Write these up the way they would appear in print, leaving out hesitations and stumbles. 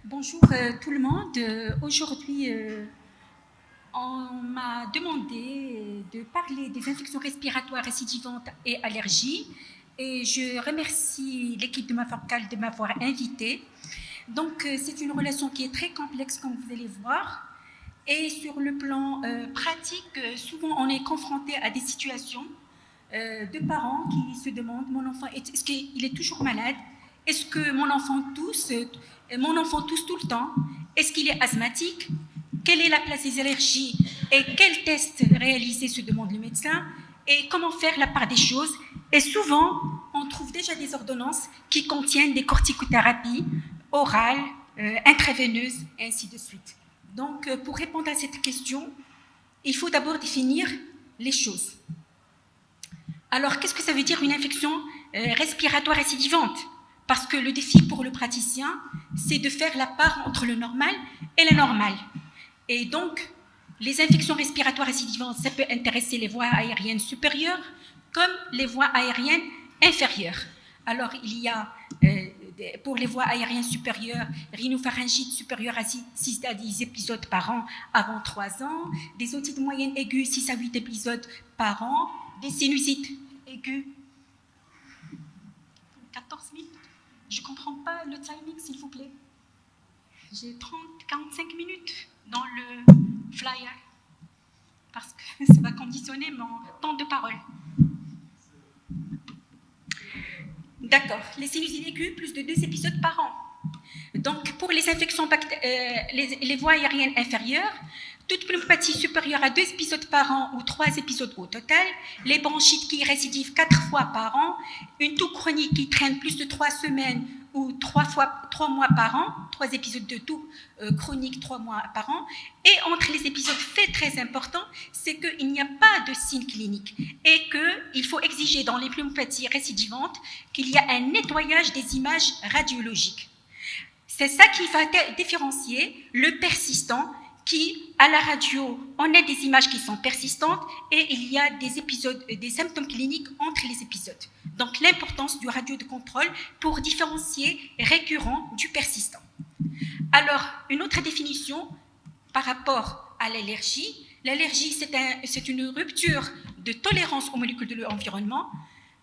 Bonjour tout le monde. Aujourd'hui, on m'a demandé de parler des infections respiratoires récidivantes et allergies. Et je remercie l'équipe de ma focale de m'avoir invitée. Donc, c'est une relation qui est très complexe, comme vous allez voir. Et sur le plan pratique, souvent on est confronté à des situations de parents qui se demandent, mon enfant, est-ce qu'il est toujours malade? Est-ce que mon enfant tousse tout le temps? Est-ce qu'il est asthmatique? Quelle est la place des allergies? Et quel test réaliser, se demande le médecin? Et comment faire la part des choses? Et souvent, on trouve déjà des ordonnances qui contiennent des corticothérapies orales, intraveineuses, et ainsi de suite. Donc, pour répondre à cette question, il faut d'abord définir les choses. Alors, qu'est-ce que ça veut dire une infection respiratoire récidivante? Parce que le défi pour le praticien, c'est de faire la part entre le normal et l'anormal. Et donc, les infections respiratoires récidivantes, ça peut intéresser les voies aériennes supérieures comme les voies aériennes inférieures. Alors, il y a pour les voies aériennes supérieures, rhinopharyngite supérieure à 6 à 10 épisodes par an avant 3 ans, des otites moyennes aiguës 6 à 8 épisodes par an, des sinusites aiguës 14 minutes. Je ne comprends pas le timing, s'il vous plaît. J'ai 45 minutes dans le flyer parce que ça va conditionner mon temps de parole. D'accord. Les sinusites aiguës, plus de 2 épisodes par an. Donc, pour les infections, les voies aériennes inférieures, toute pneumopathie supérieure à 2 épisodes par an ou 3 épisodes au total, les bronchites qui récidivent 4 fois par an, une toux chronique qui traîne plus de 3 semaines ou 3 mois par an, 3 épisodes de toux chronique 3 mois par an, et entre les épisodes faits très importants, c'est qu'il n'y a pas de signe clinique et qu'il faut exiger dans les pneumopathies récidivantes qu'il y a un nettoyage des images radiologiques. C'est ça qui va différencier le persistant qui, à la radio, on a des images qui sont persistantes et il y a des épisodes, des symptômes cliniques entre les épisodes. Donc, l'importance du radio de contrôle pour différencier récurrent du persistant. Alors, une autre définition par rapport à l'allergie. L'allergie, c'est une rupture de tolérance aux molécules de l'environnement.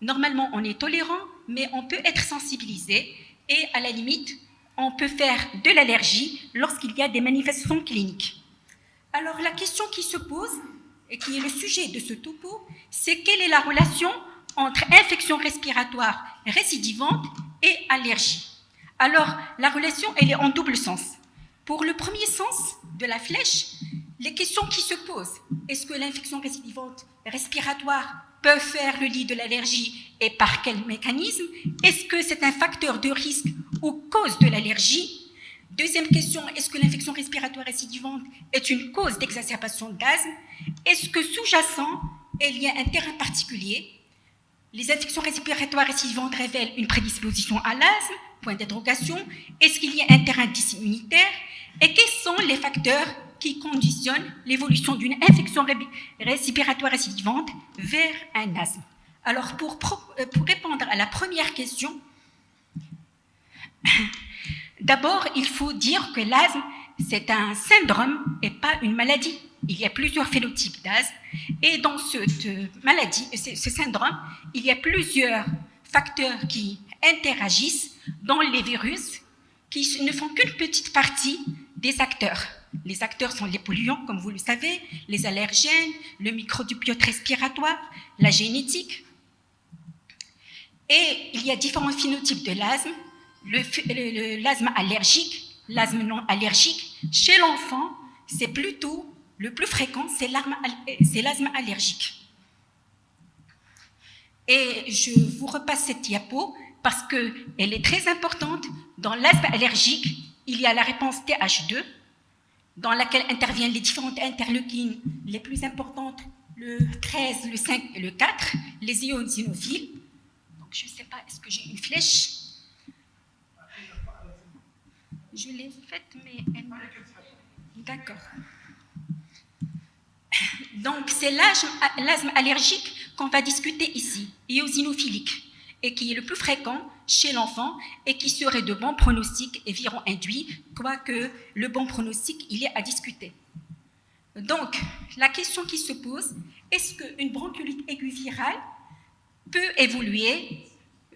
Normalement, on est tolérant, mais on peut être sensibilisé et, à la limite, on peut faire de l'allergie lorsqu'il y a des manifestations cliniques. Alors, la question qui se pose, et qui est le sujet de ce topo, c'est quelle est la relation entre infection respiratoire récidivante et allergie. Alors, la relation, elle est en double sens. Pour le premier sens de la flèche, les questions qui se posent, est-ce que l'infection récidivante respiratoire peut faire le lit de l'allergie et par quel mécanisme? Est-ce que c'est un facteur de risque ou cause de l'allergie? Deuxième question, est-ce que l'infection respiratoire récidivante est une cause d'exacerbation d'asthme? Est-ce que sous-jacent, il y a un terrain particulier? Les infections respiratoires récidivantes révèlent une prédisposition à l'asthme? Point d'interrogation. Est-ce qu'il y a un terrain immunitaire? Et quels sont les facteurs qui conditionnent l'évolution d'une infection respiratoire récidivante vers un asthme? Alors, pour répondre à la première question, d'abord, il faut dire que l'asthme, c'est un syndrome et pas une maladie. Il y a plusieurs phénotypes d'asthme et dans cette maladie, ce syndrome, il y a plusieurs facteurs qui interagissent dans les virus qui ne font qu'une petite partie des acteurs. Les acteurs sont les polluants, comme vous le savez, les allergènes, le microbiote respiratoire, la génétique. Et il y a différents phénotypes de l'asthme. L'asthme allergique, l'asthme non allergique. Chez l'enfant, c'est plutôt le plus fréquent, c'est l'asthme allergique. Et je vous repasse cette diapo parce qu'elle est très importante. Dans l'asthme allergique, il y a la réponse TH2, dans laquelle interviennent les différentes interleukines les plus importantes, le 13, le 5 et le 4, les éosinophiles. Donc, je ne sais pas, est-ce que j'ai une flèche? Je l'ai faite, mais elle... D'accord. Donc, c'est l'asthme allergique qu'on va discuter ici, éosinophilique. et qui est le plus fréquent chez l'enfant et qui serait de bon pronostic viron-induit, quoique le bon pronostic, il est à discuter. Donc, la question qui se pose, est-ce qu'une bronchiolite aiguë virale peut évoluer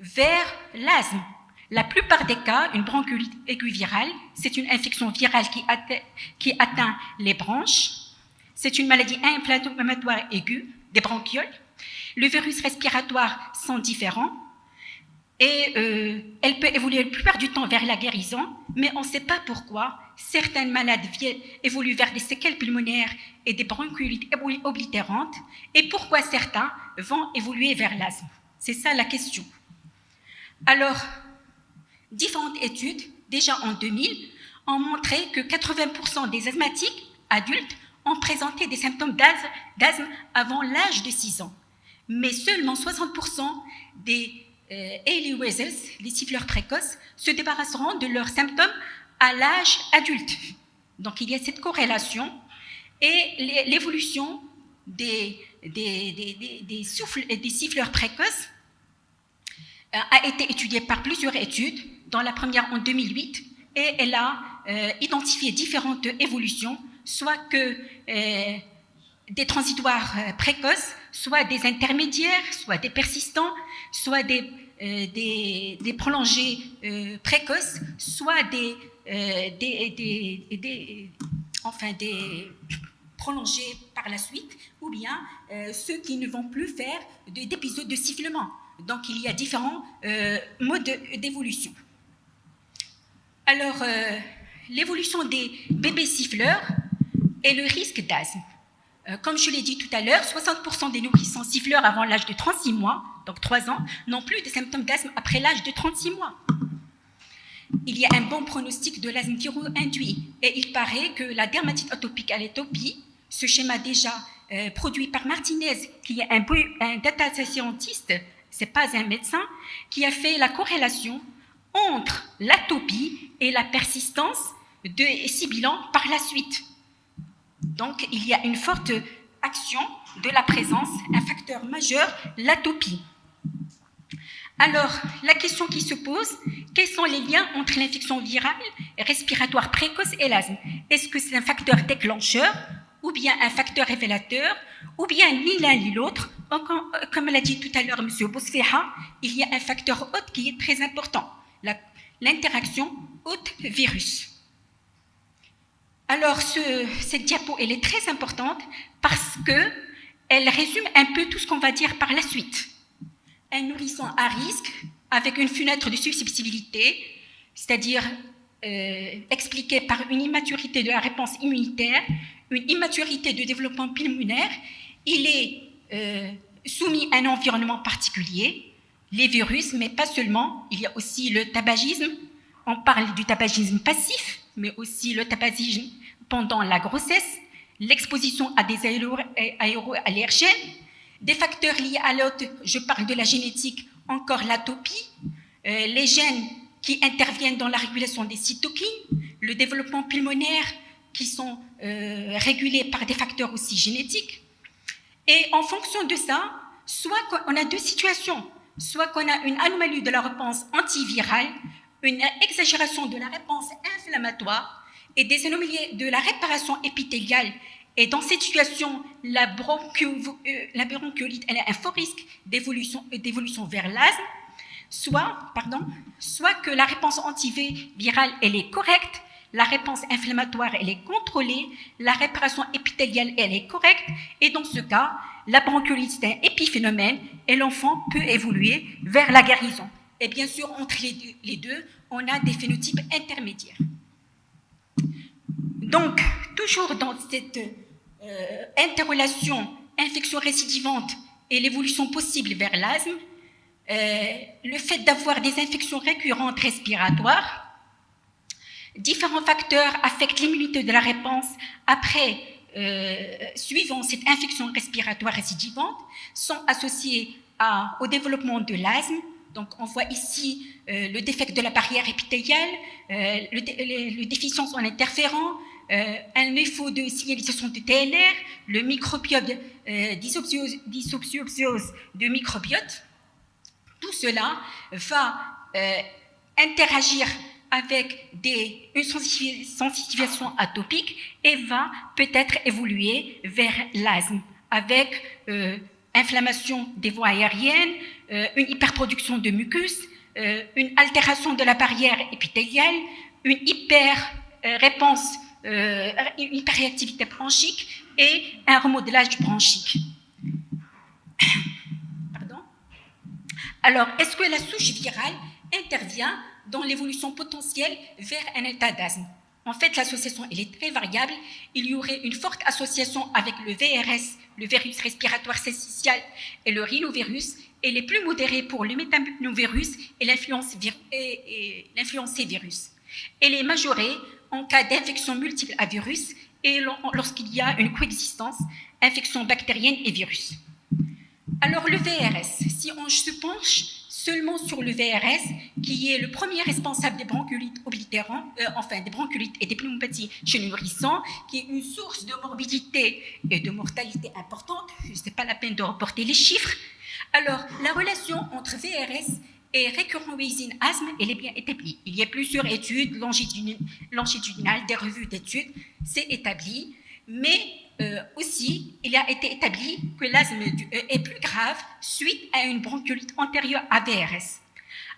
vers l'asthme? La plupart des cas, une bronchiolite aiguë virale, c'est une infection virale qui atteint les bronches. C'est une maladie inflammatoire aiguë des bronchioles. Le virus respiratoire sont différents et elle peut évoluer la plupart du temps vers la guérison, mais on ne sait pas pourquoi certaines malades évoluent vers des séquelles pulmonaires et des bronchiolites oblitérantes et pourquoi certains vont évoluer vers l'asthme. C'est ça la question. Alors, différentes études, déjà en 2000, ont montré que 80% des asthmatiques adultes ont présenté des symptômes d'asthme avant l'âge de 6 ans. Mais seulement 60% des early wheezers, les siffleurs précoces, se débarrasseront de leurs symptômes à l'âge adulte. Donc il y a cette corrélation et l'évolution des siffleurs précoces a été étudiée par plusieurs études, dont la première en 2008, et elle a identifié différentes évolutions, soit que des transitoires précoces, soit des intermédiaires, soit des persistants, soit des prolongés précoces, soit des prolongés par la suite, ou bien ceux qui ne vont plus faire d'épisodes de sifflement. Donc, il y a différents modes d'évolution. Alors, l'évolution des bébés siffleurs et le risque d'asthme. Comme je l'ai dit tout à l'heure, 60% des nourrissons siffleurs avant l'âge de 36 mois, donc 3 ans, n'ont plus de symptômes d'asthme après l'âge de 36 mois. Il y a un bon pronostic de l'asthme viro-induit et il paraît que la dermatite atopique à l'atopie, ce schéma déjà produit par Martinez, qui est un data scientist, ce n'est pas un médecin, qui a fait la corrélation entre l'atopie et la persistance de sibilants par la suite. Donc, il y a une forte action de la présence, un facteur majeur, l'atopie. Alors, la question qui se pose, quels sont les liens entre l'infection virale et respiratoire précoce et l'asthme? Est-ce que c'est un facteur déclencheur, ou bien un facteur révélateur, ou bien ni l'un ni l'autre? Comme l'a dit tout à l'heure M. Bousfiha, il y a un facteur hôte qui est très important, l'interaction hôte-virus. Alors, cette diapo, elle est très importante parce qu'elle résume un peu tout ce qu'on va dire par la suite. Un nourrisson à risque, avec une fenêtre de susceptibilité, c'est-à-dire expliquée par une immaturité de la réponse immunitaire, une immaturité de développement pulmonaire, il est soumis à un environnement particulier, les virus, mais pas seulement, il y a aussi le tabagisme, on parle du tabagisme passif, mais aussi le tabagisme pendant la grossesse, l'exposition à des aéroallergènes, des facteurs liés à l'hôte, je parle de la génétique, encore l'atopie, les gènes qui interviennent dans la régulation des cytokines, le développement pulmonaire qui sont régulés par des facteurs aussi génétiques. Et en fonction de ça, soit qu'on a deux situations, soit qu'on a une anomalie de la réponse antivirale, une exagération de la réponse inflammatoire et des anomalies de la réparation épithéliale. Et dans cette situation, la bronchiolite, elle a un fort risque d'évolution vers l'asthme, soit que la réponse antivirale, elle est correcte, la réponse inflammatoire, elle est contrôlée, la réparation épithéliale, elle est correcte, et dans ce cas, la bronchiolite, c'est un épiphénomène, et l'enfant peut évoluer vers la guérison. Et bien sûr, entre les deux, on a des phénotypes intermédiaires. Donc, toujours dans cette interrelation infection récidivante et l'évolution possible vers l'asthme, le fait d'avoir des infections récurrentes respiratoires, différents facteurs affectent l'immunité de la réponse après, suivant cette infection respiratoire récidivante, sont associés au développement de l'asthme. Donc, on voit ici le défect de la barrière épithéliale, le déficience en interférents, un défaut de signalisation de TLR, le microbiote, dysociose de microbiote. Tout cela va interagir avec une sensibilisation atopique et va peut-être évoluer vers l'asthme, avec inflammation des voies aériennes, une hyperproduction de mucus, une altération de la barrière épithéliale, une hyperréactivité bronchique et un remodelage bronchique. Pardon. Alors, est-ce que la souche virale intervient dans l'évolution potentielle vers un état d'asthme? En fait, l'association elle est très variable. Il y aurait une forte association avec le VRS, le virus respiratoire syncytial, et le rhinovirus, et les plus modérés pour le métabovirus et l'influencé virus. Elle est majorée en cas d'infection multiple à virus et lorsqu'il y a une coexistence infection bactérienne et virus. Alors le VRS, si on se penche seulement sur le VRS, qui est le premier responsable des bronchiolites oblitérants, des bronchiolites et des pneumopathies chez le nourrisson, qui est une source de morbidité et de mortalité importante, ce n'est pas la peine de reporter les chiffres. Alors, la relation entre VRS et récurrent wheezing asthme, elle est bien établie. Il y a plusieurs études longitudinales, des revues d'études, c'est établi, mais aussi, il a été établi que l'asthme est plus grave suite à une bronchiolite antérieure à VRS.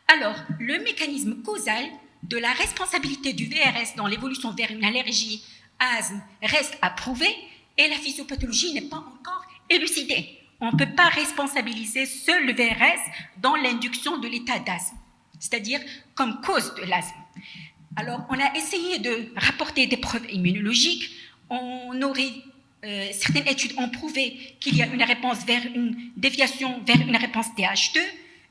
Alors, le mécanisme causal de la responsabilité du VRS dans l'évolution vers une allergie asthme reste à prouver et la physiopathologie n'est pas encore élucidée. On ne peut pas responsabiliser seul le VRS dans l'induction de l'état d'asthme, c'est-à-dire comme cause de l'asthme. Alors, on a essayé de rapporter des preuves immunologiques. Certaines études ont prouvé qu'il y a une réponse vers une déviation vers une réponse TH2,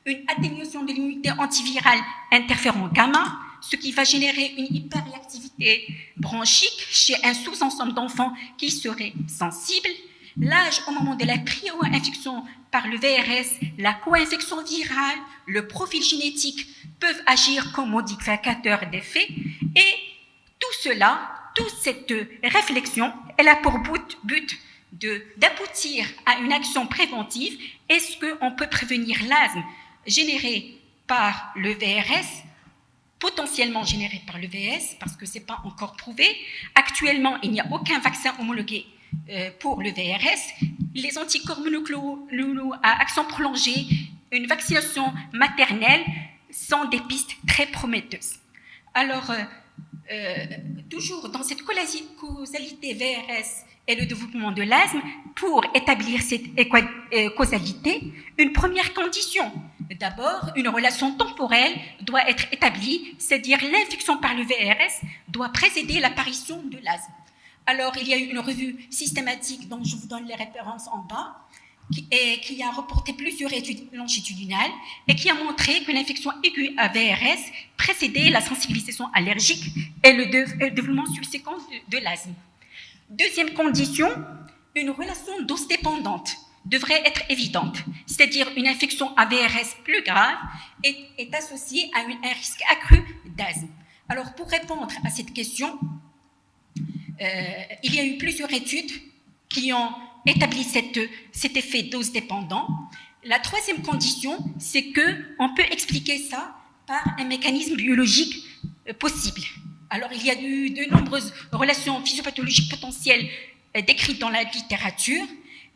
une atténuation de l'immunité antivirale interféron gamma, ce qui va générer une hyperréactivité bronchique chez un sous-ensemble d'enfants qui seraient sensibles. L'âge au moment de la primo-infection par le VRS, la co-infection virale, le profil génétique peuvent agir comme modificateurs d'effet et tout cela, toute cette réflexion, elle a pour but d'aboutir à une action préventive. Est-ce qu'on peut prévenir l'asthme généré par le VRS, potentiellement généré par le VS, parce que ce n'est pas encore prouvé. Actuellement, il n'y a aucun vaccin homologué pour le VRS. Les anticorps monoclonaux à action prolongée, une vaccination maternelle sont des pistes très prometteuses. Alors, toujours dans cette causalité VRS et le développement de l'asthme, pour établir cette causalité, une première condition, d'abord, une relation temporelle doit être établie, c'est-à-dire l'infection par le VRS doit précéder l'apparition de l'asthme. Alors, il y a eu une revue systématique dont je vous donne les références en bas, qui a reporté plusieurs études longitudinales et qui a montré que l'infection aiguë à VRS précédait la sensibilisation allergique et le développement subséquent de l'asthme. Deuxième condition, une relation dose dépendante devrait être évidente, c'est-à-dire une infection à VRS plus grave est associée à un risque accru d'asthme. Alors, pour répondre à cette question, il y a eu plusieurs études qui ont établi cet effet dose dépendant. La troisième condition, c'est qu'on peut expliquer ça par un mécanisme biologique possible. Alors, il y a eu de nombreuses relations physiopathologiques potentielles décrites dans la littérature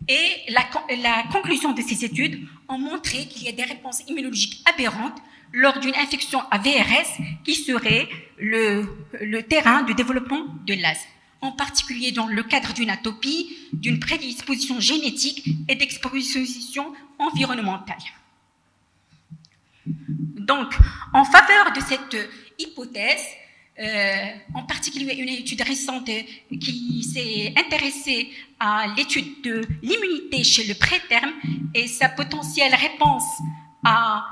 et la conclusion de ces études ont montré qu'il y a des réponses immunologiques aberrantes lors d'une infection à VRS qui serait le terrain de développement de l'asthme, en particulier dans le cadre d'une atopie, d'une prédisposition génétique et d'exposition environnementale. Donc, en faveur de cette hypothèse, en particulier une étude récente qui s'est intéressée à l'étude de l'immunité chez le préterme et sa potentielle réponse à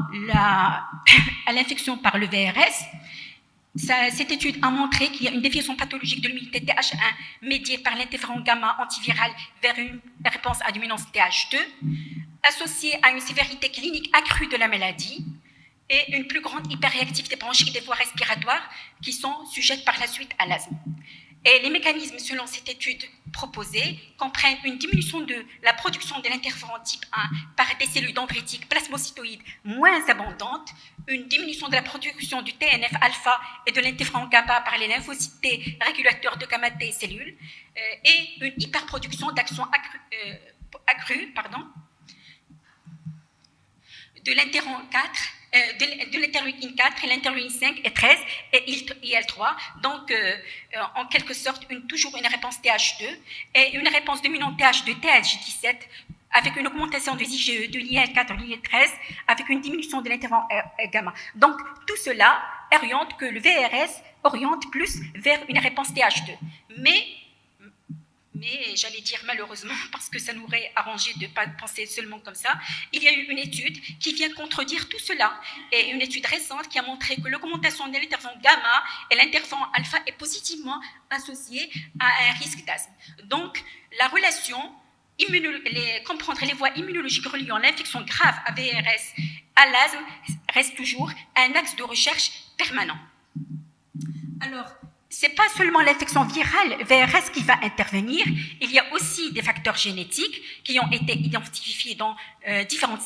l'infection par le VRS. Cette étude a montré qu'il y a une déviation pathologique de l'immunité TH1 médiée par l'interféron gamma antiviral vers une réponse à dominance TH2, associée à une sévérité clinique accrue de la maladie et une plus grande hyperréactivité bronchique des voies respiratoires qui sont sujettes par la suite à l'asthme. Et les mécanismes selon cette étude proposée comprennent une diminution de la production de l'interféron type 1 par des cellules dendritiques plasmocytoïdes moins abondantes, une diminution de la production du TNF-alpha et de l'interféron gamma par les lymphocytes T régulateurs de gamma T cellules, et une hyperproduction d'action accrue de l'interféron 4, de l'interleukine 4 et l'interleukine 5 et 13 et IL3, donc en quelque sorte toujours une réponse TH2 et une réponse dominante TH2 TH17 avec une augmentation des IgE de l'IL4 et l'IL13 avec une diminution de l'interféron gamma. Donc tout cela oriente que le VRS oriente plus vers une réponse TH2. Mais j'allais dire malheureusement, parce que ça nous aurait arrangé de ne pas penser seulement comme ça, il y a eu une étude qui vient contredire tout cela, et une étude récente qui a montré que l'augmentation de l'interféron gamma et l'interféron alpha est positivement associée à un risque d'asthme. Donc, la relation, comprendre les voies immunologiques reliant l'infection grave à VRS à l'asthme reste toujours un axe de recherche permanent. Alors, ce n'est pas seulement l'infection virale VRS qui va intervenir, il y a aussi des facteurs génétiques qui ont été identifiés dans différentes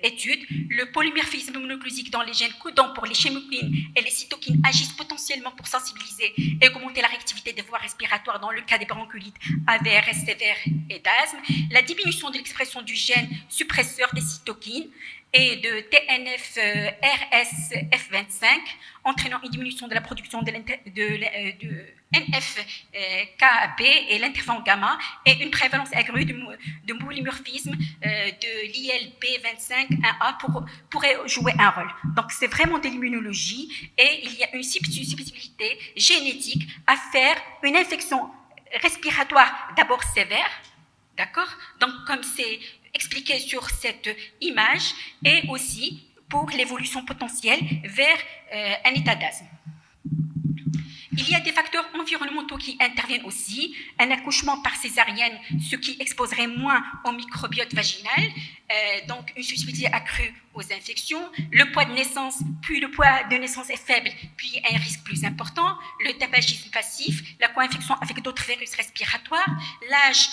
études. Le polymorphisme monoglucique dans les gènes codants pour les chemokines et les cytokines agissent potentiellement pour sensibiliser et augmenter la réactivité des voies respiratoires dans le cas des bronchiolites à VRS sévères et d'asthme. La diminution de l'expression du gène suppresseur des cytokines et de TNF-RSF25, entraînant une diminution de la production de NF-κB et l'interféron gamma, et une prévalence accrue de polymorphisme de l'ILP25-1A pourrait jouer un rôle. Donc c'est vraiment de l'immunologie, et il y a une susceptibilité génétique à faire une infection respiratoire d'abord sévère, d'accord? Donc comme c'est expliqué sur cette image, et aussi pour l'évolution potentielle vers un état d'asthme. Il y a des facteurs environnementaux qui interviennent aussi. Un accouchement par césarienne, ce qui exposerait moins au microbiote vaginal, donc une susceptibilité accrue aux infections. Le poids de naissance, plus le poids de naissance est faible, puis un risque plus important. Le tabagisme passif, la co-infection avec d'autres virus respiratoires. L'âge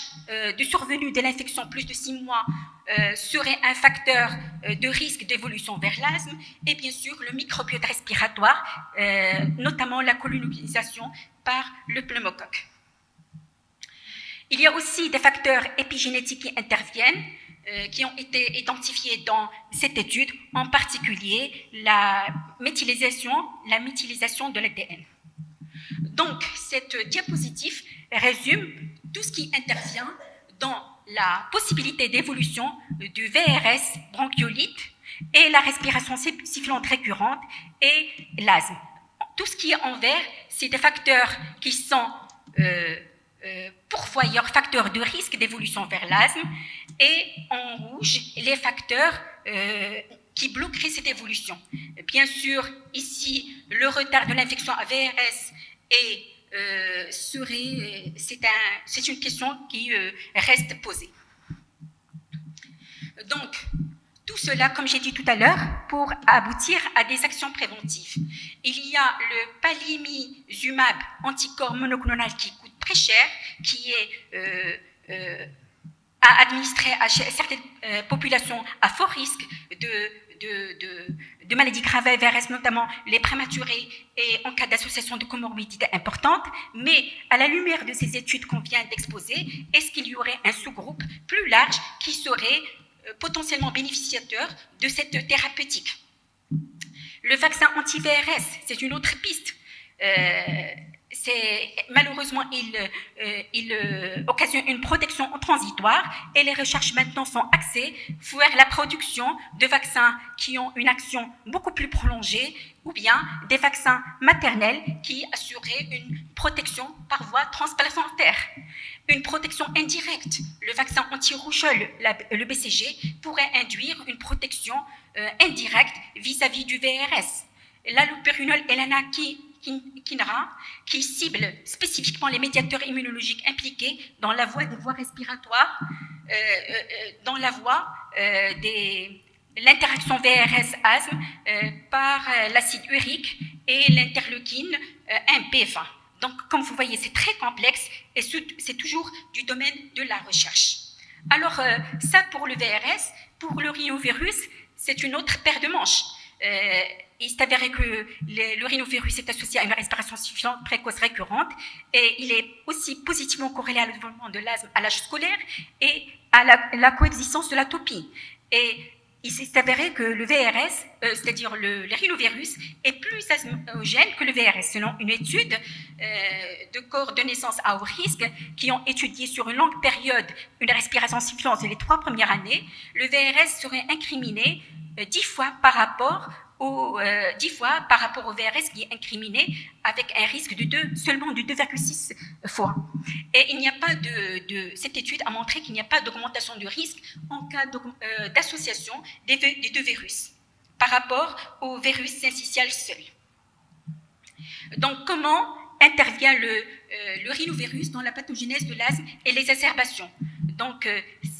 de survenue de l'infection, plus de 6 mois, serait un facteur de risque d'évolution vers l'asthme, et bien sûr le microbiote respiratoire, notamment la colonisation par le pneumocoque. Il y a aussi des facteurs épigénétiques qui interviennent, qui ont été identifiés dans cette étude, en particulier la méthylisation de l'ADN. Donc, cette diapositive résume tout ce qui intervient dans la possibilité d'évolution du VRS bronchiolite et la respiration sifflante récurrente et l'asthme. Tout ce qui est en vert, c'est des facteurs qui sont pourvoyeurs, facteurs de risque d'évolution vers l'asthme, et en rouge, les facteurs qui bloqueraient cette évolution. Bien sûr, ici, le retard de l'infection à VRS c'est une question qui reste posée. Donc, tout cela, comme j'ai dit tout à l'heure, pour aboutir à des actions préventives. Il y a le palivizumab anticorps monoclonal qui coûte très cher, qui est à administrer à certaines populations à fort risque de maladies graves VRS, notamment les prématurés et en cas d'association de comorbidité importante. Mais à la lumière de ces études qu'on vient d'exposer, est-ce qu'il y aurait un sous-groupe plus large qui serait potentiellement bénéficiateur de cette thérapeutique? Le vaccin anti-VRS, c'est une autre piste. Malheureusement, il occasionne une protection transitoire, et les recherches maintenant sont axées vers la production de vaccins qui ont une action beaucoup plus prolongée, ou bien des vaccins maternels qui assuraient une protection par voie transplacentaire. Une protection indirecte, le vaccin anti-rougeole, le BCG, pourrait induire une protection indirecte vis-à-vis du VRS. L'allopérinol et l'anakinra, qui ciblent spécifiquement les médiateurs immunologiques impliqués dans la voie des voies respiratoires, dans la voie de l'interaction VRS-asthme par l'acide urique et l'interleukine 1 B20. Donc, comme vous voyez, c'est très complexe et c'est toujours du domaine de la recherche. Alors, ça pour le VRS, pour le rhinovirus, c'est une autre paire de manches. Il s'est avéré que le rhinovirus est associé à une respiration suffisante précoce récurrente et il est aussi positivement corrélé à le développement de l'asthme à l'âge scolaire et à la coexistence de l'atopie. Et il s'est avéré que le VRS, c'est-à-dire le rhinovirus, est plus asthmogène que le VRS, selon une étude de corps de naissance à haut risque qui ont étudié sur une longue période une respiration suffisante les 3 premières années. Le VRS serait incriminé 10 fois par rapport au VRS qui est incriminé avec un risque seulement de 2,6 fois. Et il n'y a pas cette étude a montré qu'il n'y a pas d'augmentation de risque en cas d'association des 2 virus par rapport au virus syncytial seul. Donc, comment intervient le rhinovirus dans la pathogénèse de l'asthme et les exacerbations? Donc,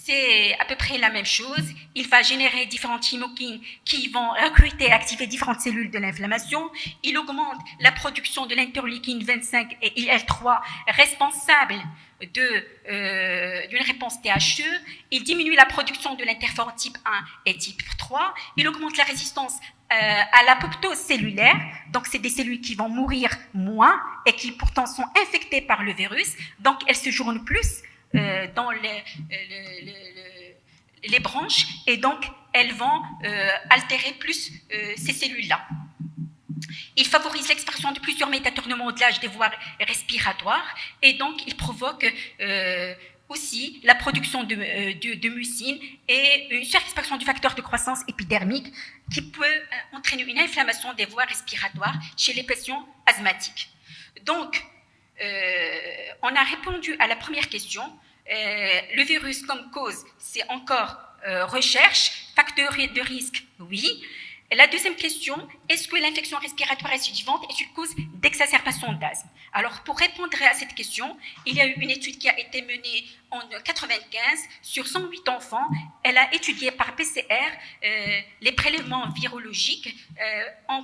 c'est à peu près la même chose. Il va générer différentes chymokines qui vont recruter et activer différentes cellules de l'inflammation. Il augmente la production de l'interleukine 25 et IL-3 responsable d'une réponse THE. Il diminue la production de l'interféron type 1 et type 3. Il augmente la résistance à l'apoptose cellulaire. Donc, c'est des cellules qui vont mourir moins et qui pourtant sont infectées par le virus. Donc, elles se journent plus dans les branches et donc elles vont altérer plus ces cellules-là. Il favorise l'expression de plusieurs médiateurs de modelage des voies respiratoires et donc il provoque aussi la production de mucine et une surexpression du facteur de croissance épidermique qui peut entraîner une inflammation des voies respiratoires chez les patients asthmatiques. Donc, on a répondu à la première question. Le virus comme cause, c'est encore recherche. Facteur de risque, oui. La deuxième question, est-ce que l'infection respiratoire récidivante est une cause d'exacerbation d'asthme? Alors, pour répondre à cette question, il y a eu une étude qui a été menée en 1995 sur 108 enfants. Elle a étudié par PCR les prélèvements virologiques en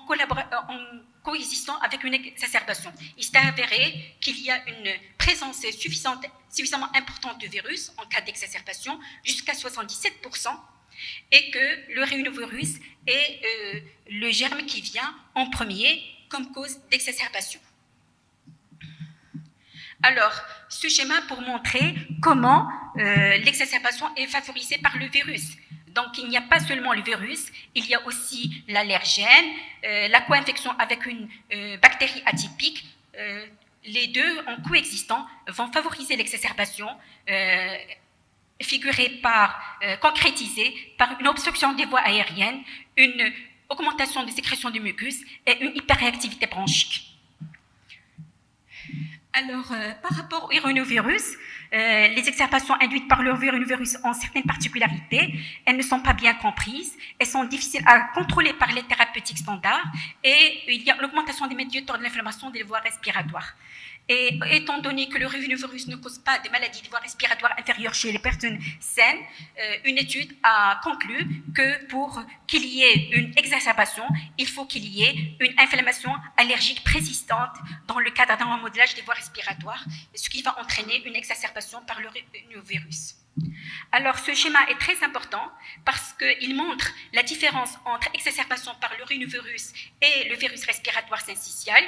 coexistant avec une exacerbation. Il s'est avéré qu'il y a une présence suffisamment importante de virus en cas d'exacerbation, jusqu'à 77%, et que le rhinovirus est le germe qui vient en premier comme cause d'exacerbation. Alors, ce schéma pour montrer comment l'exacerbation est favorisée par le virus. Donc, il n'y a pas seulement le virus, il y a aussi l'allergène, la co-infection avec une bactérie atypique. Les deux, en coexistant, vont favoriser l'exacerbation, concrétisée par une obstruction des voies aériennes, une augmentation des sécrétions de mucus et une hyperréactivité bronchique. Alors, par rapport au rhinovirus, les exacerbations induites par le rhinovirus ont certaines particularités. Elles ne sont pas bien comprises, elles sont difficiles à contrôler par les thérapeutiques standards et il y a l'augmentation des médiateurs de l'inflammation des voies respiratoires. Et étant donné que le rhinovirus ne cause pas de maladies des voies respiratoires inférieures chez les personnes saines, une étude a conclu que pour qu'il y ait une exacerbation, il faut qu'il y ait une inflammation allergique persistante dans le cadre d'un remodelage des voies respiratoires, ce qui va entraîner une exacerbation par le rhinovirus. Alors, ce schéma est très important parce qu'il montre la différence entre exacerbation par le rhinovirus et le virus respiratoire syncytial.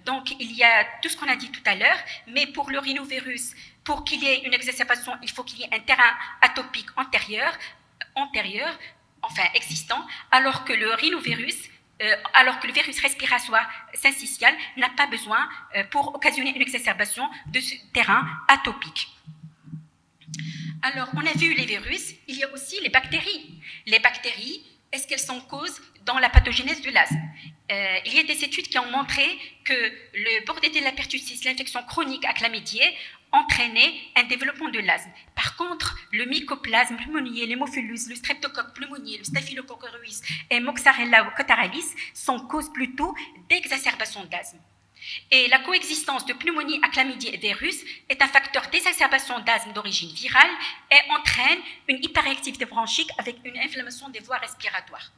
Donc, il y a tout ce qu'on a dit tout à l'heure, mais pour le rhinovirus, pour qu'il y ait une exacerbation, il faut qu'il y ait un terrain atopique antérieur, enfin existant, alors que le virus respiratoire syncytial n'a pas besoin pour occasionner une exacerbation de ce terrain atopique. Alors, on a vu les virus, il y a aussi les bactéries. Les bactéries, est-ce qu'elles sont cause dans la pathogénèse de l'asthme? Il y a des études qui ont montré que le Bordetella pertussis, l'infection chronique à chlamydier, entraînait un développement de l'asthme. Par contre, le mycoplasme pneumoniae, l'hémophilus, le streptocoque pneumoniae, le staphylococcus aureus et Moxarella cotaralis sont cause plutôt d'exacerbation d'asthme. Et la coexistence de pneumonie à chlamydia et virus est un facteur d'exacerbation d'asthme d'origine virale et entraîne une hyperréactivité bronchique avec une inflammation des voies respiratoires.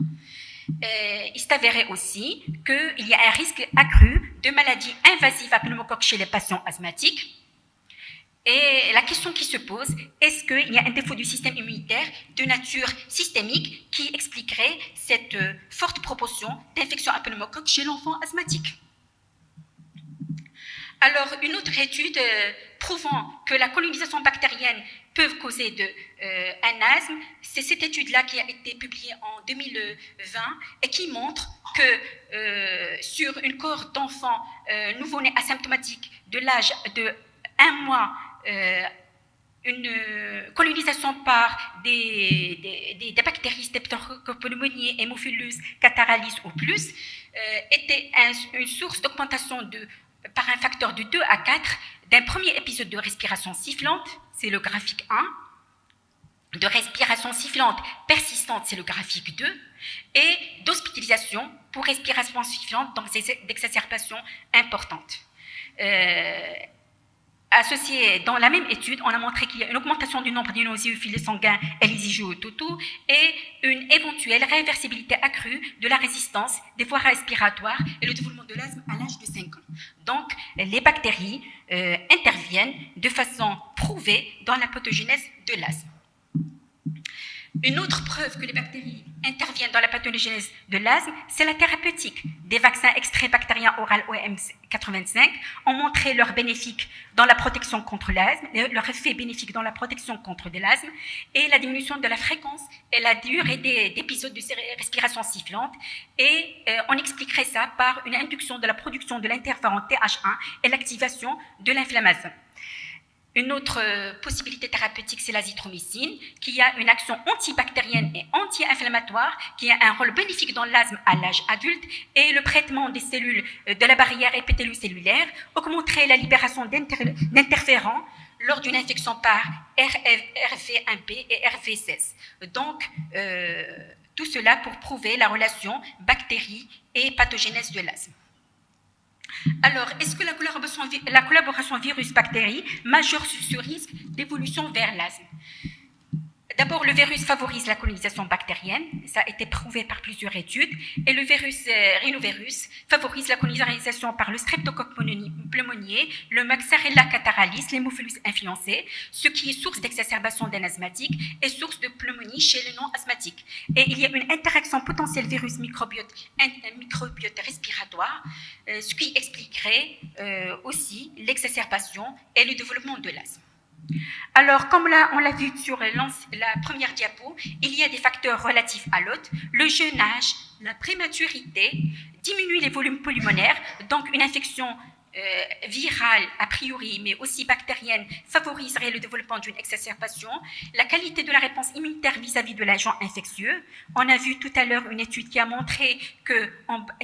Il s'est avéré aussi qu'il y a un risque accru de maladies invasives à pneumocoque chez les patients asthmatiques. Et la question qui se pose, est-ce qu'il y a un défaut du système immunitaire de nature systémique qui expliquerait cette forte proportion d'infections à pneumocoque chez l'enfant asthmatique? Alors, une autre étude prouvant que la colonisation bactérienne peut causer un asthme, c'est cette étude-là qui a été publiée en 2020 et qui montre que sur une cohorte d'enfants nouveau-nés asymptomatiques de l'âge de 1 mois, une colonisation par des bactéries Streptococcus pneumoniae, Haemophilus, Catarrhalis ou plus était une source d'augmentation par un facteur de 2 à 4 d'un premier épisode de respiration sifflante, c'est le graphique 1, de respiration sifflante persistante, c'est le graphique 2, et d'hospitalisation pour respiration sifflante, donc d'exacerbation importante. Associé dans la même étude, on a montré qu'il y a une augmentation du nombre d'inosinophils sanguins Elisio-Toto et une éventuelle réversibilité accrue de la résistance des voies respiratoires et le développement de l'asthme à l'âge de 5 ans. Donc, les bactéries interviennent de façon prouvée dans la pathogénèse de l'asthme. Une autre preuve que les bactéries interviennent dans la pathogénèse de l'asthme, c'est la thérapeutique. Des vaccins extraits bactériens oraux OM85 ont montré leur bénéfique dans la protection contre l'asthme, leur effet bénéfique dans la protection contre l'asthme et la diminution de la fréquence et la durée d'épisodes de respiration sifflante. Et on expliquerait ça par une induction de la production de l'interféron TH1 et l'activation de l'inflammation. Une autre possibilité thérapeutique, c'est l'azithromycine, qui a une action antibactérienne et anti-inflammatoire, qui a un rôle bénéfique dans l'asthme à l'âge adulte, et le traitement des cellules de la barrière épithéliocellulaire augmenterait la libération d'interférons lors d'une infection par RV1B et RV16. Donc, tout cela pour prouver la relation bactérie et pathogénèse de l'asthme. Alors, est-ce que la collaboration virus-bactérie majeure ce risque d'évolution vers l'asthme? D'abord, le virus favorise la colonisation bactérienne, ça a été prouvé par plusieurs études, et le virus rhinovirus favorise la colonisation par le Streptococcus pneumoniae, le Moxarella catarrhalis, l'Haemophilus influenzae, ce qui est source d'exacerbation d'un asthmatique et source de pneumonie chez les non-asthmatiques. Et il y a une interaction potentielle virus-microbiote respiratoire, ce qui expliquerait aussi l'exacerbation et le développement de l'asthme. Alors, comme on l'a vu sur la première diapo, il y a des facteurs relatifs à l'hôte. Le jeune âge, la prématurité, diminuer les volumes pulmonaires, donc une infection virale a priori, mais aussi bactérienne, favoriserait le développement d'une exacerbation. La qualité de la réponse immunitaire vis-à-vis de l'agent infectieux. On a vu tout à l'heure une étude qui a montré que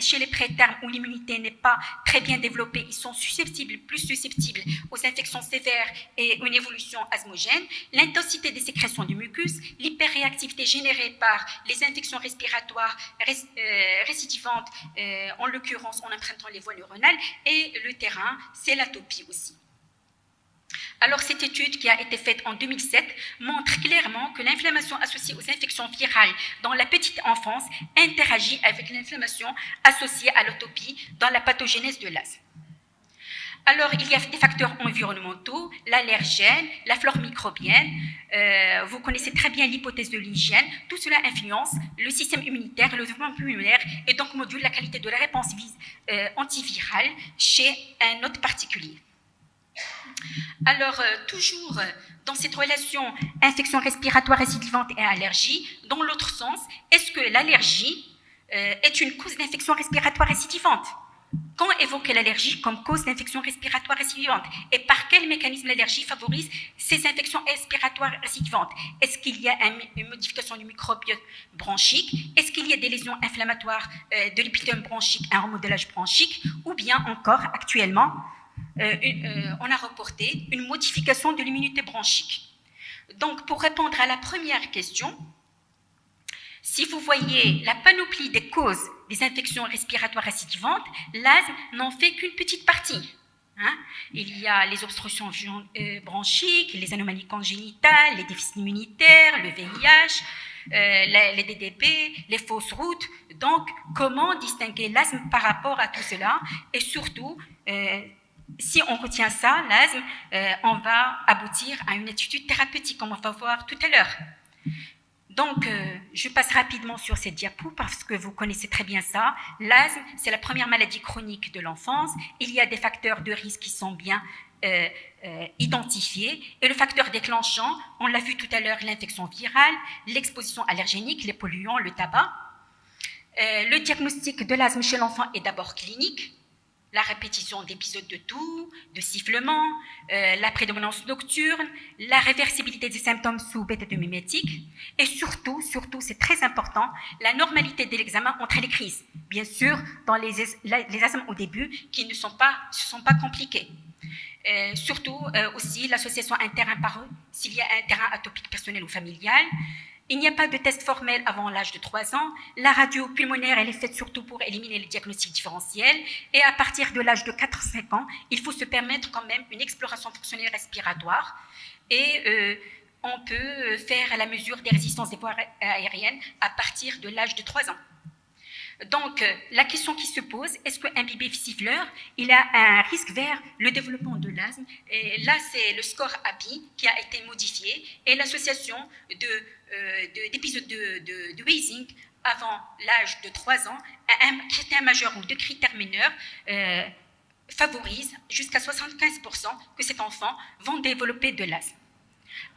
chez les prétermes où l'immunité n'est pas très bien développée, ils sont plus susceptibles aux infections sévères et une évolution asthmogène. L'intensité des sécrétions du mucus, l'hyperréactivité générée par les infections respiratoires récidivantes, en l'occurrence en empruntant les voies neuronales, et le terrain, c'est l'atopie aussi. Alors, cette étude qui a été faite en 2007 montre clairement que l'inflammation associée aux infections virales dans la petite enfance interagit avec l'inflammation associée à l'atopie dans la pathogénèse de l'asthme. Alors, il y a des facteurs environnementaux, l'allergène, la flore microbienne. Vous connaissez très bien l'hypothèse de l'hygiène. Tout cela influence le système immunitaire, le développement pulmonaire et donc module la qualité de la réponse antivirale chez un hôte particulier. Alors, toujours dans cette relation infection respiratoire récidivante et allergie, dans l'autre sens, est-ce que l'allergie est une cause d'infection respiratoire récidivante? Quand évoquer l'allergie comme cause d'infection respiratoire récidivante et par quel mécanisme l'allergie favorise ces infections respiratoires récidivantes? Est-ce qu'il y a une modification du microbiote bronchique? Est-ce qu'il y a des lésions inflammatoires de l'épithélium bronchique, un remodelage bronchique? Ou bien encore, actuellement, on a reporté une modification de l'immunité bronchique. Donc, pour répondre à la première question, si vous voyez la panoplie des causes des infections respiratoires récidivantes, l'asthme n'en fait qu'une petite partie. Il y a les obstructions bronchiques, les anomalies congénitales, les déficits immunitaires, le VIH, les DDP, les fausses routes. Donc, comment distinguer l'asthme par rapport à tout cela? Et surtout, si on retient ça, l'asthme, on va aboutir à une attitude thérapeutique, comme on va voir tout à l'heure. Donc, je passe rapidement sur cette diapo parce que vous connaissez très bien ça. L'asthme, c'est la première maladie chronique de l'enfance. Il y a des facteurs de risque qui sont bien identifiés. Et le facteur déclenchant, on l'a vu tout à l'heure, l'infection virale, l'exposition allergénique, les polluants, le tabac. Le diagnostic de l'asthme chez l'enfant est d'abord clinique. La répétition d'épisodes de toux, de sifflements, la prédominance nocturne, la réversibilité des symptômes sous bêta-2-mimétique et surtout, c'est très important, la normalité de l'examen entre les crises. Bien sûr, dans les asthmes au début qui ne sont pas compliqués. Surtout aussi l'association inter-impareux, s'il y a un terrain atopique personnel ou familial. Il n'y a pas de test formel avant l'âge de 3 ans. La radio pulmonaire, elle est faite surtout pour éliminer les diagnostics différentiels. Et à partir de l'âge de 4-5 ans, il faut se permettre quand même une exploration fonctionnelle respiratoire. Et on peut faire la mesure des résistances des voies aériennes à partir de l'âge de 3 ans. Donc, la question qui se pose, est-ce qu'un bébé siffleur, il a un risque vers le développement de l'asthme? Et là, c'est le score API qui a été modifié et l'association d'épisodes de wheezing avant l'âge de 3 ans, un critère majeur ou 2 critères mineurs favorise jusqu'à 75% que cet enfant vont développer de l'asthme.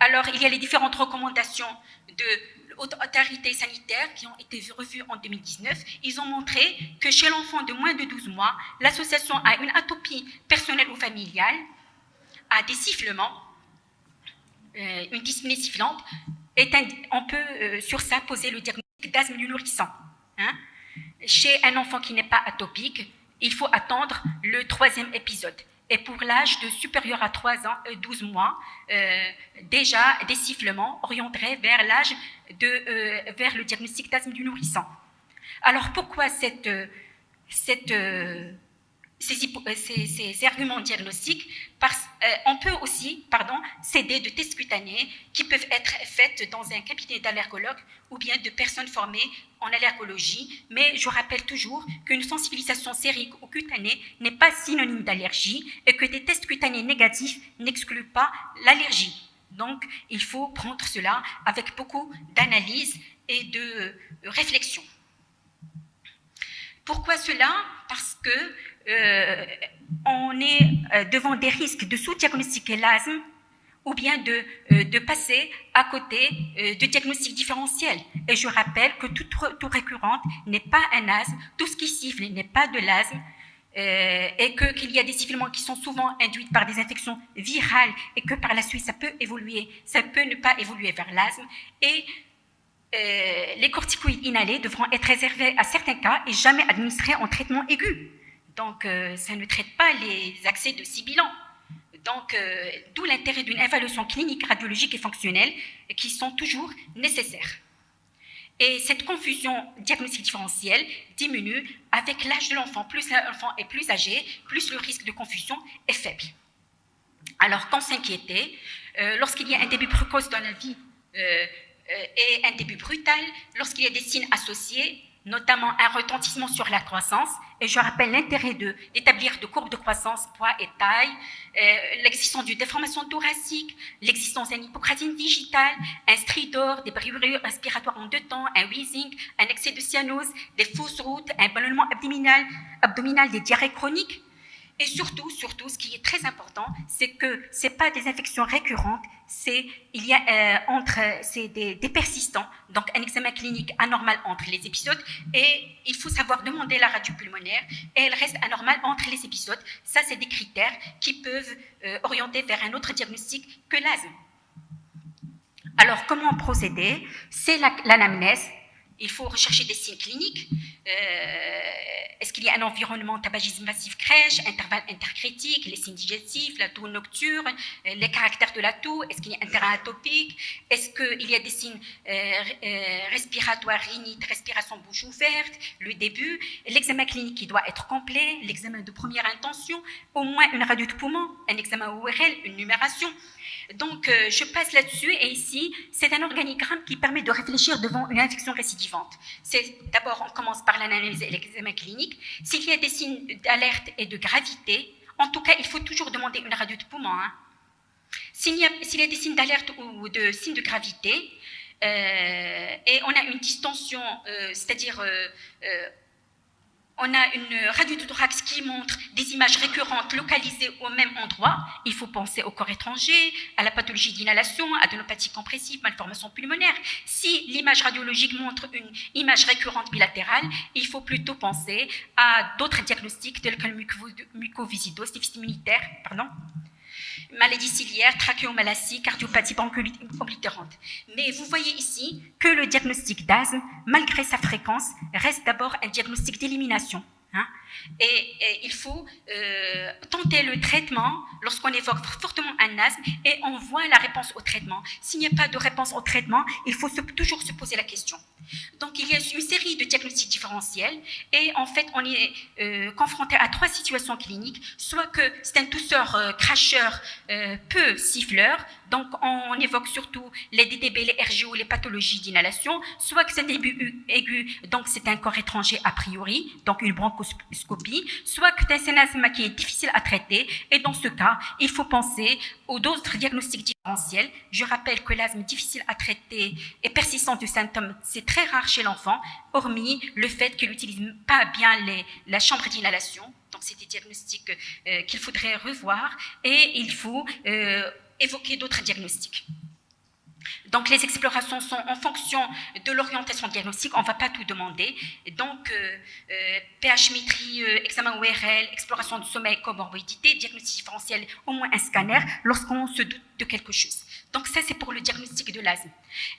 Alors, il y a les différentes recommandations de l'autorité sanitaire qui ont été revues en 2019. Ils ont montré que chez l'enfant de moins de 12 mois, l'association à une atopie personnelle ou familiale, à des sifflements, une dyspnée sifflante, on peut sur ça poser le diagnostic d'asthme du nourrisson. Chez un enfant qui n'est pas atopique, il faut attendre le 3e épisode. Et pour l'âge supérieur à 12 mois, déjà des sifflements orienteraient vers vers le diagnostic d'asthme du nourrisson. Alors pourquoi ces arguments diagnostiques? On peut aussi s'aider de tests cutanés qui peuvent être faits dans un cabinet d'allergologues ou bien de personnes formées en allergologie, mais je rappelle toujours qu'une sensibilisation sérique ou cutanée n'est pas synonyme d'allergie et que des tests cutanés négatifs n'excluent pas l'allergie. Donc, il faut prendre cela avec beaucoup d'analyse et de réflexion. Pourquoi cela? Parce que on est devant des risques de sous-diagnostiquer l'asthme ou bien de passer à côté de diagnostics différentiels. Et je rappelle que toute toux récurrente n'est pas un asthme, tout ce qui siffle n'est pas de l'asthme, et qu'il y a des sifflements qui sont souvent induits par des infections virales et que par la suite ça peut ne pas évoluer vers l'asthme. Et les corticoïdes inhalés devront être réservés à certains cas et jamais administrés en traitement aigu. Donc, ça ne traite pas les accès de sibilant. Donc, d'où l'intérêt d'une évaluation clinique, radiologique et fonctionnelle qui sont toujours nécessaires. Et cette confusion diagnostique différentielle diminue avec l'âge de l'enfant. Plus l'enfant est plus âgé, plus le risque de confusion est faible. Alors, quand s'inquiéter, lorsqu'il y a un début précoce dans la vie et un début brutal, lorsqu'il y a des signes associés, notamment un retentissement sur la croissance, et je rappelle l'intérêt d'établir de courbes de croissance, poids et taille, l'existence d'une déformation thoracique, l'existence d'une hypocratine digitale, un stridor, des brûlures respiratoires en 2 temps, un wheezing, un excès de cyanose, des fausses routes, un ballonnement abdominal, des diarrhées chroniques. Et surtout, ce qui est très important, c'est que ce n'est pas des infections récurrentes, c'est des persistants, donc un examen clinique anormal entre les épisodes, et il faut savoir demander la radio pulmonaire, et elle reste anormale entre les épisodes. Ça, c'est des critères qui peuvent orienter vers un autre diagnostic que l'asthme. Alors, comment procéder? C'est l'anamnèse il faut rechercher des signes cliniques. Est-ce qu'il y a un environnement tabagisme massif crèche, intervalle intercritique, les signes digestifs, la toux nocturne, les caractères de la toux, est-ce qu'il y a un terrain atopique, est-ce qu'il y a des signes respiratoires, rhinite, respiration bouche ouverte, le début, l'examen clinique qui doit être complet, l'examen de première intention, au moins une radio de poumon, un examen ORL, une numération. Donc, je passe là-dessus et ici, c'est un organigramme qui permet de réfléchir devant une infection récidivante. D'abord, on commence par l'analyse et l'examen clinique. S'il y a des signes d'alerte et de gravité, en tout cas, il faut toujours demander une radio de poumon. Hein. S'il y a des signes d'alerte ou de signes de gravité, et on a une distension, c'est-à-dire on a une radio de thorax qui montre des images récurrentes localisées au même endroit. Il faut penser au corps étranger, à la pathologie d'inhalation, adénopathie compressive, malformation pulmonaire. Si l'image radiologique montre une image récurrente bilatérale, il faut plutôt penser à d'autres diagnostics tels que le mucoviscidose, déficit immunitaire, maladie ciliaire, trachéomalacie, cardiopathie broncho-oblitérante. Mais vous voyez ici que le diagnostic d'asthme, malgré sa fréquence, reste d'abord un diagnostic d'élimination. Hein, et il faut tenter le traitement lorsqu'on évoque fortement un asthme et on voit la réponse au traitement. S'il n'y a pas de réponse au traitement, il faut toujours se poser la question. Donc, il y a une série de diagnostics différentiels et en fait, on est confronté à 3 situations cliniques. Soit que c'est un tousseur cracheur peu siffleur, donc on évoque surtout les DTB, les RGO, les pathologies d'inhalation. Soit que c'est un début aigu, donc c'est un corps étranger a priori, donc une bronchoscopie. Soit que c'est un asthme qui est difficile à traiter et dans ce cas, il faut penser aux d'autres diagnostics différentiels. Je rappelle que l'asthme difficile à traiter et persistant du symptôme, c'est très rare chez l'enfant, hormis le fait qu'il n'utilise pas bien la chambre d'inhalation. Donc, c'est des diagnostics qu'il faudrait revoir et il faut évoquer d'autres diagnostics. Donc, les explorations sont en fonction de l'orientation diagnostique, on ne va pas tout demander. Donc, pH-métrie, examen ORL, exploration du sommeil, comorbidité, diagnostic différentiel, au moins un scanner, lorsqu'on se doute de quelque chose. Donc, ça, c'est pour le diagnostic de l'asthme.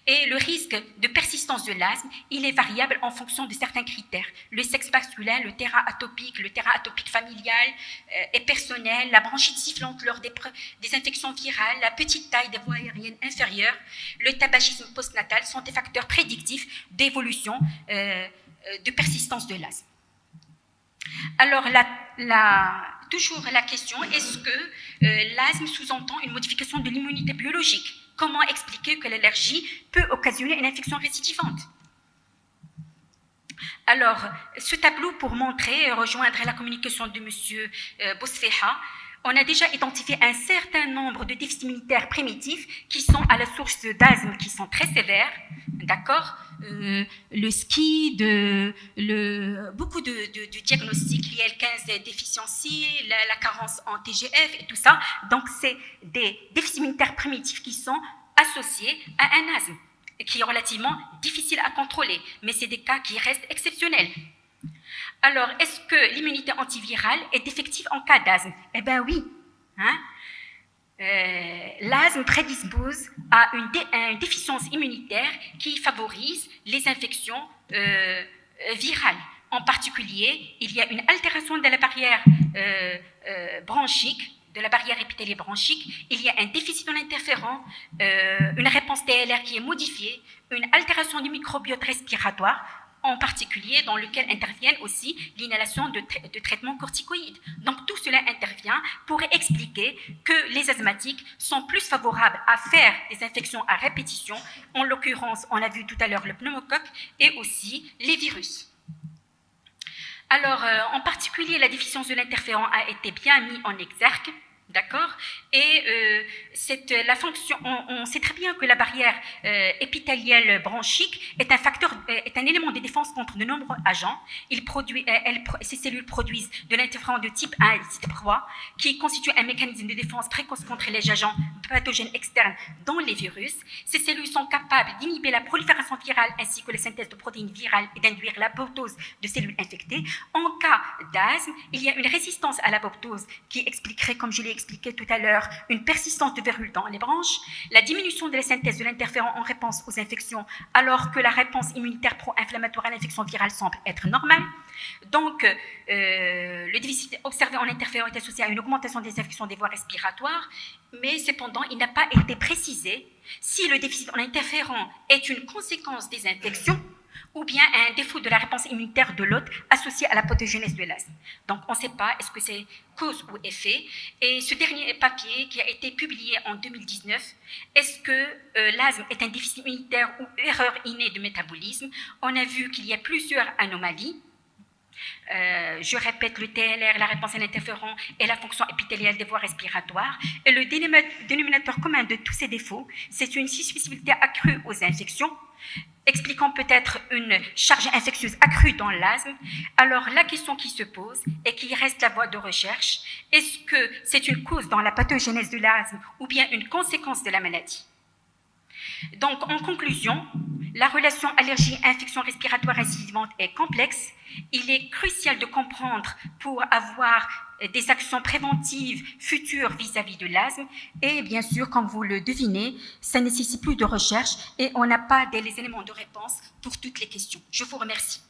Et le risque de persistance de l'asthme, il est variable en fonction de certains critères. Le sexe masculin, le terrain atopique familial et personnel, la bronchite sifflante lors des infections virales, la petite taille des voies aériennes inférieures, le tabagisme postnatal sont des facteurs prédictifs d'évolution de persistance de l'asthme. Alors, toujours la question, est-ce que l'asthme sous-entend une modification de l'immunité biologique? Comment expliquer que l'allergie peut occasionner une infection récidivante? Alors, ce tableau pour montrer, rejoindre la communication de M. Bosfeha, on a déjà identifié un certain nombre de déficits immunitaires primitifs qui sont à la source d'asthme, qui sont très sévères, d'accord? Le SCID, beaucoup de diagnostics, l'IL-15 déficiency, la carence en TGF et tout ça. Donc, c'est des déficits immunitaires primitifs qui sont associés à un asthme, qui est relativement difficile à contrôler, mais c'est des cas qui restent exceptionnels. Alors, est-ce que l'immunité antivirale est effective en cas d'asthme? Eh bien oui. Hein? L'asthme prédispose à une déficience immunitaire qui favorise les infections virales. En particulier, il y a une altération de la barrière bronchique, de la barrière épithéliale bronchique, il y a un déficit en interféron, une réponse TLR qui est modifiée, une altération du microbiote respiratoire, en particulier dans lequel interviennent aussi l'inhalation de traitements corticoïdes. Donc tout cela intervient pour expliquer que les asthmatiques sont plus favorables à faire des infections à répétition, en l'occurrence, on a vu tout à l'heure le pneumocoque et aussi les virus. Alors, en particulier, la déficience de l'interféron a été bien mise en exergue. D'accord? Et la fonction, on sait très bien que la barrière épithéliale bronchique est un élément de défense contre de nombreux agents. Ces cellules produisent de l'interféron de type 1 et de type 3, qui constitue un mécanisme de défense précoce contre les agents pathogènes externes dans les virus. Ces cellules sont capables d'inhiber la prolifération virale ainsi que la synthèse de protéines virales et d'induire l'apoptose de cellules infectées. En cas d'asthme, il y a une résistance à l'apoptose qui expliquerait, comme je l'ai expliqué tout à l'heure, une persistance de verrules dans les branches, la diminution de la synthèse de l'interféron en réponse aux infections, alors que la réponse immunitaire pro-inflammatoire à l'infection virale semble être normale. Donc, le déficit observé en interféron est associé à une augmentation des infections des voies respiratoires, mais cependant, il n'a pas été précisé si le déficit en interféron est une conséquence des infections ou bien un défaut de la réponse immunitaire de l'hôte associé à la pathogénèse de l'asthme. Donc, on ne sait pas est-ce que c'est cause ou effet. Et ce dernier papier qui a été publié en 2019, est-ce que l'asthme est un déficit immunitaire ou erreur innée de métabolisme? On a vu qu'il y a plusieurs anomalies. Je répète, le TLR, la réponse à l'interféron et la fonction épithéliale des voies respiratoires. Et le dénominateur commun de tous ces défauts, c'est une susceptibilité accrue aux infections, expliquant peut-être une charge infectieuse accrue dans l'asthme. Alors la question qui se pose et qui reste la voie de recherche, est-ce que c'est une cause dans la pathogénèse de l'asthme ou bien une conséquence de la maladie? Donc, en conclusion, la relation allergie-infection respiratoire récidivante est complexe. Il est crucial de comprendre pour avoir des actions préventives futures vis-à-vis de l'asthme. Et bien sûr, comme vous le devinez, ça nécessite plus de recherche et on n'a pas les éléments de réponse pour toutes les questions. Je vous remercie.